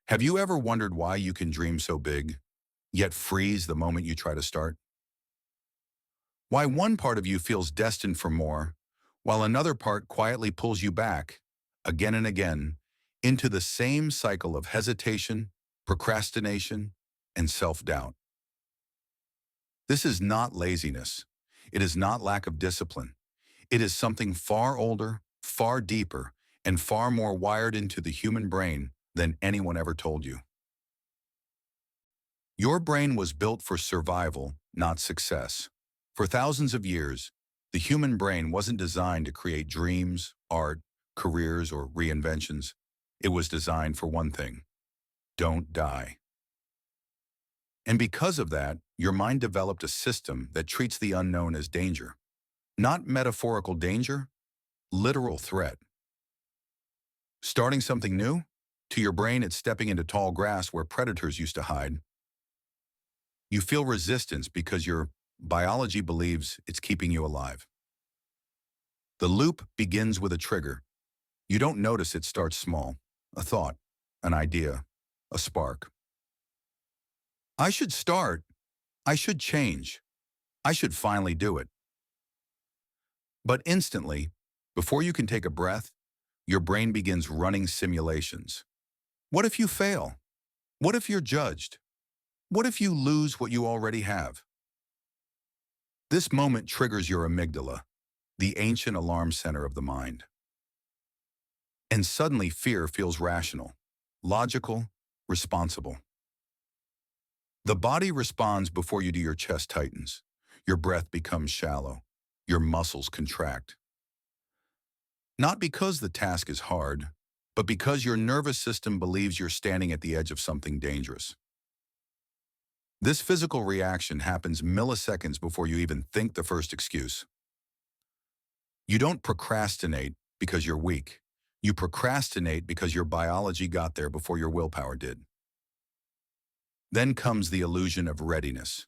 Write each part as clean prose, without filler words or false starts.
Have you ever wondered why you can dream so big, yet freeze the moment you try to start? Why one part of you feels destined for more, while another part quietly pulls you back, again and again, into the same cycle of hesitation, procrastination, and self-doubt? This is not laziness. It is not lack of discipline. It is something far older, far deeper, and far more wired into the human brain than anyone ever told you. Your brain was built for survival, not success. For thousands of years, the human brain wasn't designed to create dreams, art, careers, or reinventions. It was designed for one thing: don't die. And because of that, your mind developed a system that treats the unknown as danger. Not metaphorical danger, literal threat. Starting something new? To your brain, it's stepping into tall grass where predators used to hide. You feel resistance because your biology believes it's keeping you alive. The loop begins with a trigger. You don't notice it starts small. A thought, an idea, a spark. I should start. I should change. I should finally do it. But instantly, before you can take a breath, your brain begins running simulations. What if you fail? What if you're judged? What if you lose what you already have? This moment triggers your amygdala, the ancient alarm center of the mind. And suddenly fear feels rational, logical, responsible. The body responds before you do. Your chest tightens, your breath becomes shallow, your muscles contract. Not because the task is hard, but because your nervous system believes you're standing at the edge of something dangerous. This physical reaction happens milliseconds before you even think the first excuse. You don't procrastinate because you're weak. You procrastinate because your biology got there before your willpower did. Then comes the illusion of readiness.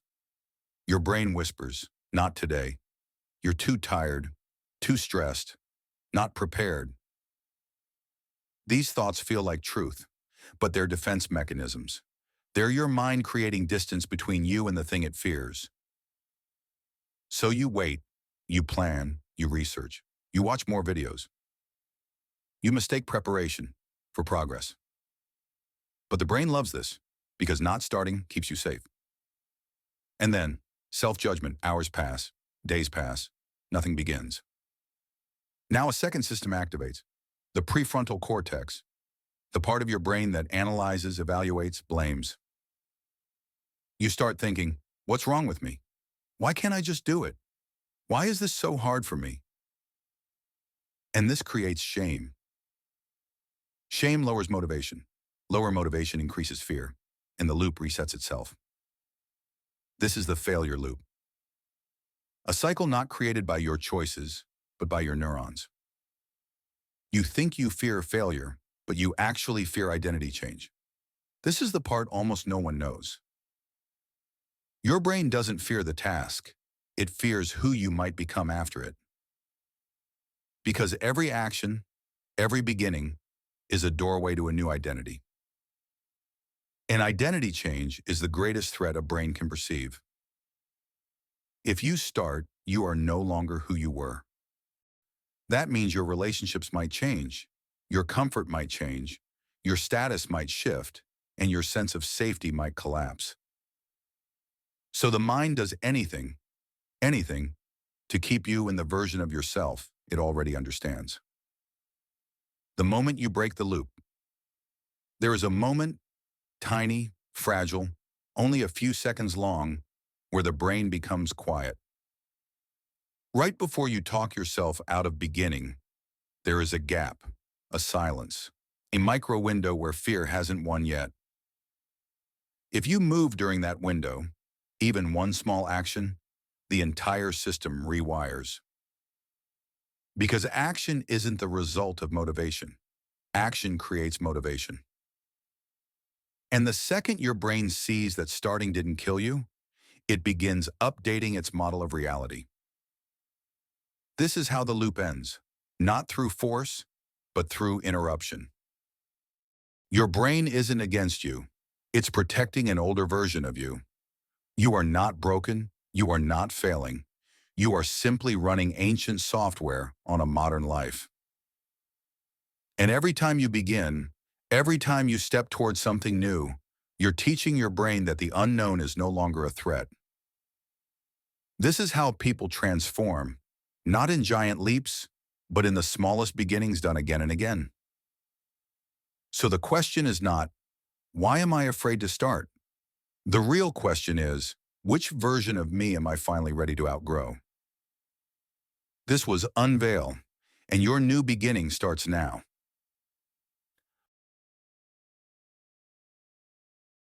Your brain whispers, not today. You're too tired, too stressed, not prepared. These thoughts feel like truth, but they're defense mechanisms. They're your mind creating distance between you and the thing it fears. So you wait, you plan, you research, you watch more videos. You mistake preparation for progress. But the brain loves this because not starting keeps you safe. And then, self-judgment, hours pass, days pass, nothing begins. Now a second system activates, the prefrontal cortex, the part of your brain that analyzes, evaluates, blames. You start thinking, what's wrong with me? Why can't I just do it? Why is this so hard for me? And this creates shame. Shame lowers motivation. Lower motivation increases fear, and the loop resets itself. This is the failure loop. A cycle not created by your choices, but by your neurons. You think you fear failure, but you actually fear identity change. This is the part almost no one knows. Your brain doesn't fear the task. It fears who you might become after it. Because every action, every beginning, is a doorway to a new identity. An identity change is the greatest threat a brain can perceive. If you start, you are no longer who you were. That means your relationships might change, your comfort might change, your status might shift, and your sense of safety might collapse. So the mind does anything, to keep you in the version of yourself it already understands. The moment you break the loop, there is a moment, tiny, fragile, only a few seconds long, where the brain becomes quiet. Right before you talk yourself out of beginning, there is a gap, a silence, a micro window where fear hasn't won yet. If you move during that window, even one small action, the entire system rewires. Because action isn't the result of motivation. Action creates motivation. And the second your brain sees that starting didn't kill you, it begins updating its model of reality. This is how the loop ends, not through force, but through interruption. Your brain isn't against you. It's protecting an older version of you. You are not broken. You are not failing. You are simply running ancient software on a modern life. And every time you begin, every time you step towards something new, you're teaching your brain that the unknown is no longer a threat. This is how people transform, not in giant leaps, but in the smallest beginnings done again and again. So the question is not, why am I afraid to start? The real question is, which version of me am I finally ready to outgrow? This was Unveil, and your new beginning starts now.